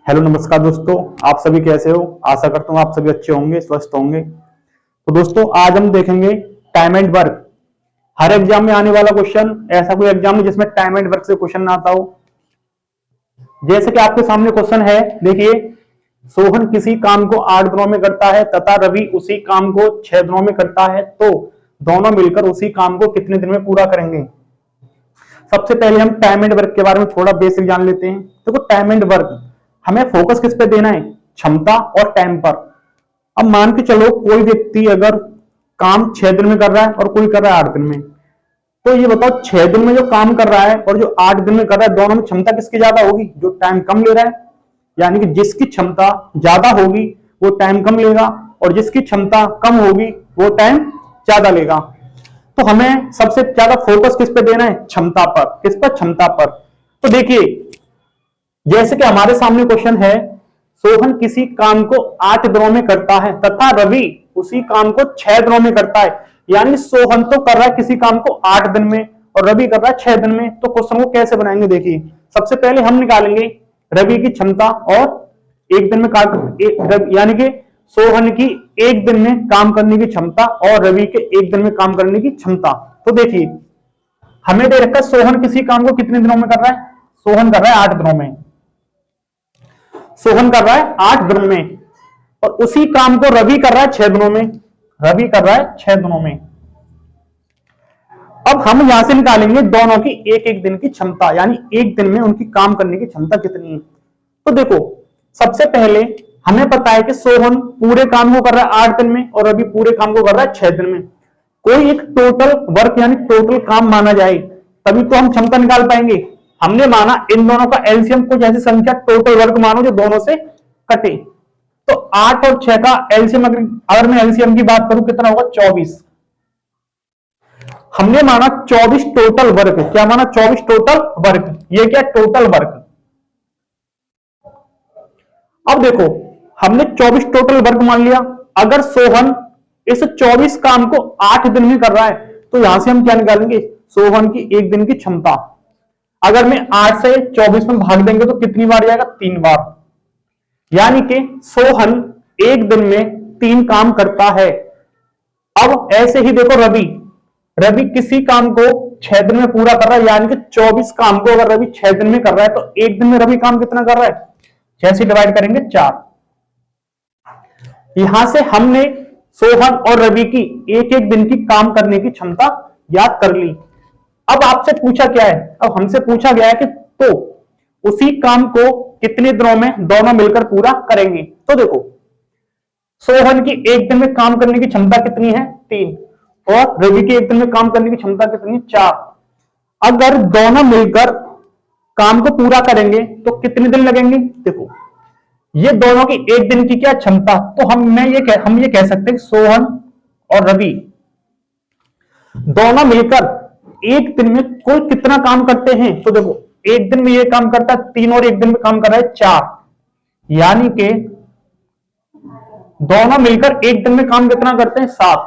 Hello नमस्कार दोस्तों, आप सभी कैसे हो। आशा करता हूँ आप सभी अच्छे होंगे, स्वस्थ होंगे। तो दोस्तों आज हम देखेंगे time and work. Her exam में आने वाला क्वेश्चन, ऐसा कोई एग्जाम नहीं जिसमें टाइम एंड वर्क से क्वेश्चन ना आता हो। जैसे कि आपके सामने क्वेश्चन है, देखिए, सोहन किसी काम को 8 दिनों में करता है तथा रवि उसी काम को 6 दिनों में करता है, तो दोनों मिलकर उसी काम को कितने दिन में पूरा करेंगे। सबसे पहले हम टाइम एंड वर्क के बारे में थोड़ा बेसिक जान लेते हैं। देखो, टाइम एंड वर्क हमें फोकस किस पे देना है, क्षमता और टाइम पर। अब मान के चलो कोई व्यक्ति अगर काम 6 दिन में कर रहा है और कोई कर रहा है 8 दिन में, तो ये बताओ 6 दिन में जो काम कर रहा है और जो 8 दिन में कर रहा है, दोनों में क्षमता किसकी ज्यादा होगी? जो टाइम कम ले रहा है। यानी कि जिसकी क्षमता ज्यादा होगी वो टाइम कम लेगा, और जिसकी क्षमता कम होगी वो टाइम ज्यादा लेगा। तो हमें सबसे ज्यादा फोकस किस पे देना है? क्षमता पर। किस पर? क्षमता पर। तो देखिए, जैसे कि हमारे सामने क्वेश्चन है, सोहन किसी काम को 8 दिनों में करता है तथा रवि उसी काम को 6 दिनों में करता है। यानी सोहन तो कर रहा है किसी काम को 8 दिन में और रवि कर रहा है 6 दिन में। तो क्वेश्चन को कैसे बनाएंगे? देखिए, सबसे पहले हम निकालेंगे रवि की क्षमता और एक दिन में यानी कि सोहन की एक दिन में काम करने की क्षमता और रवि के एक दिन में काम करने की क्षमता। तो देखिए, हमें दे रखा है सोहन किसी काम को कितने दिनों में कर रहा है। सोहन कर रहा है 8 दिनों में। सोहन कर रहा है 8 दिनों में, और उसी काम को रवि कर रहा है 6 दिनों में। रवि कर रहा है 6 दिनों में। अब हम यहां से निकालेंगे दोनों की एक एक दिन की क्षमता, यानी एक दिन में उनकी काम करने की क्षमता कितनी है। तो देखो, सबसे पहले हमें पता है कि सोहन पूरे काम को कर रहा है 8 दिन में और रवि पूरे काम को कर रहा है 6 दिन में। कोई एक टोटल वर्क यानी टोटल काम माना जाए, तभी तो हम क्षमता निकाल पाएंगे। हमने माना इन दोनों का एलसीएम कुछ ऐसी संख्या टोटल वर्क मानो जो दोनों से कटे। तो 8 और 6 का एलसीएम, अगर मैं एलसीएम की बात करूं, कितना होगा? 24। हमने माना 24 टोटल वर्क। क्या माना? 24 टोटल वर्क। ये क्या? Total work. अब देखो, हमने 24 टोटल वर्क मान लिया। अगर सोहन इस 24 काम को 8 दिन में कर रहा है, तो यहां से हम क्या निकालेंगे? सोहन की एक दिन की क्षमता। अगर मैं 8 से 24 में भाग देंगे तो कितनी बार जाएगा? 3 बार। यानी कि सोहन एक दिन में 3 काम करता है। अब ऐसे ही देखो, रवि रवि किसी काम को 6 दिन में पूरा कर रहा है। यानी कि 24 काम को अगर रवि 6 दिन में कर रहा है, तो एक दिन में रवि काम कितना कर रहा है? 6 से डिवाइड करेंगे 4। यहां से हमने सोहन और रवि की एक एक दिन की काम करने की क्षमता याद कर ली। अब आपसे पूछा क्या है? अब हमसे पूछा गया है कि तो उसी काम को कितने दिनों में दोनों मिलकर पूरा करेंगे। तो देखो, सोहन की एक दिन में काम करने की क्षमता कितनी है? 3। और रवि की एक दिन में काम करने की क्षमता कितनी है? 4। अगर दोनों मिलकर काम को पूरा करेंगे तो कितने दिन लगेंगे? देखो, ये दोनों की एक दिन की क्या क्षमता, तो हम ये कह सकते हैं कि सोहन और रवि दोनों मिलकर एक दिन में कुल कितना काम करते हैं। तो देखो, एक दिन में ये काम करता है 3 और एक दिन में काम कर रहा है 4। यानी कि दोनों मिलकर एक दिन में काम कितना करते हैं? 7।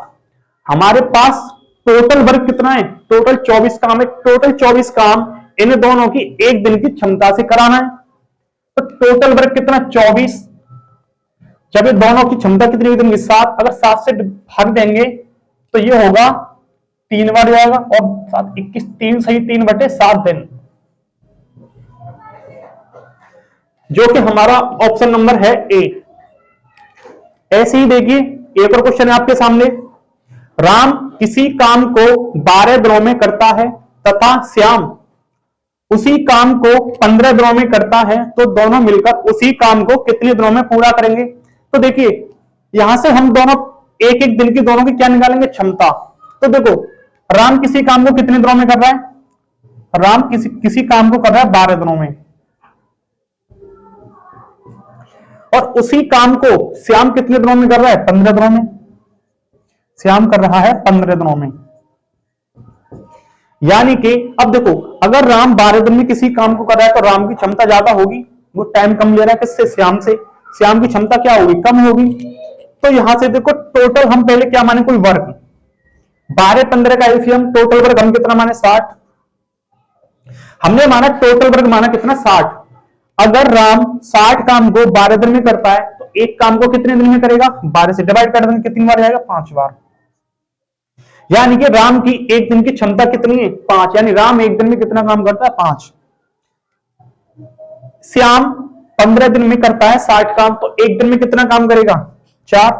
हमारे पास टोटल वर्क कितना है? टोटल 24 काम है। टोटल 24 काम इन दोनों की एक दिन की क्षमता से कराना है। तो टोटल वर्क कितना? 24। जब ये दोनों की क्षमता कितनी होगी? 7। अगर 7 से भाग देंगे तो ये होगा 3 बार जाएगा, और 7 21, 3 सही 3/7 दिन, जो कि हमारा ऑप्शन नंबर है ए। ऐसे ही देखिए, एक और क्वेश्चन है आपके सामने। राम किसी काम को 12 दिनों में करता है तथा श्याम उसी काम को 15 दिनों में करता है, तो दोनों मिलकर उसी काम को कितने दिनों में पूरा करेंगे। तो देखिए, यहां से हम दोनों एक एक दिन की दोनों की क्या निकालेंगे? क्षमता। तो देखो, राम किसी काम को कितने दिनों में कर रहा है? राम किसी काम को कर रहा है 12 दिनों में, और उसी काम को श्याम कितने दिनों में कर रहा है? 15 दिनों में। श्याम कर रहा है 15 दिनों में। यानी कि अब देखो, अगर राम 12 दिन में किसी काम को कर रहा है तो राम की क्षमता ज्यादा होगी, वो टाइम कम ले रहा है। किससे? श्याम से। श्याम की क्षमता क्या होगी? कम होगी। तो यहां से देखो, टोटल हम पहले क्या माने? कोई वर्क। 12-15 का एलसीएम, टोटल वर्क हम कितना माने? 60। हमने माना टोटल वर्क माना कितना? 60। अगर राम 60 काम को 12 दिन में करता है तो एक काम को कितने दिन में करेगा? 12 से डिवाइड कर देंगे, कितनी बार जाएगा? 5 बार। यानी कि राम की एक दिन की क्षमता कितनी है? 5। यानी राम एक दिन में कितना काम करता है? 5। श्याम 15 दिन में करता है 60 काम, तो एक दिन में कितना काम करेगा? 4।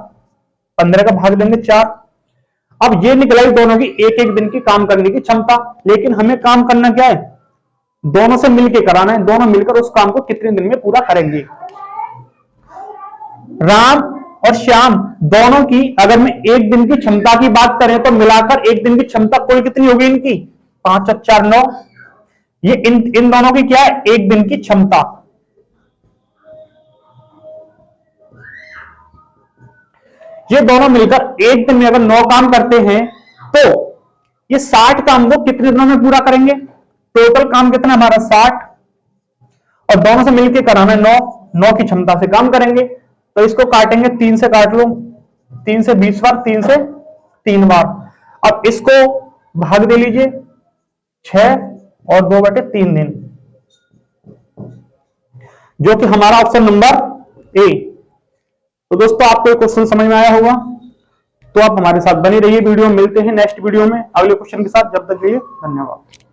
15 का भाग देंगे 4। अब ये निकला दोनों की एक एक दिन की काम करने की क्षमता, लेकिन हमें काम करना क्या है? दोनों से मिलकर कराना है। दोनों मिलकर उस काम को कितने दिन में पूरा करेंगे। राम और श्याम दोनों की अगर मैं एक दिन की क्षमता की बात करें तो मिलाकर एक दिन की क्षमता कुल कितनी होगी इनकी? 5 और 4 9। ये इन दोनों की क्या है? एक दिन की क्षमता। ये दोनों मिलकर एक दिन में अगर 9 काम करते हैं तो ये 60 काम को कितने दिनों में पूरा करेंगे? टोटल काम कितना हमारा? 60, और दोनों से मिलकर कराना है 9। 9 की क्षमता से काम करेंगे, तो इसको काटेंगे, 3 से काट लो, 3 से 20 बार, 3 से 3 बार। अब इसको भाग दे लीजिए, 6 और 2/3 दिन, जो कि हमारा ऑप्शन नंबर ए। तो दोस्तों आपको क्वेश्चन समझ में आया होगा, तो आप हमारे साथ बने रहिए। वीडियो मिलते हैं नेक्स्ट वीडियो में अगले क्वेश्चन के साथ। जब तक के लिए धन्यवाद।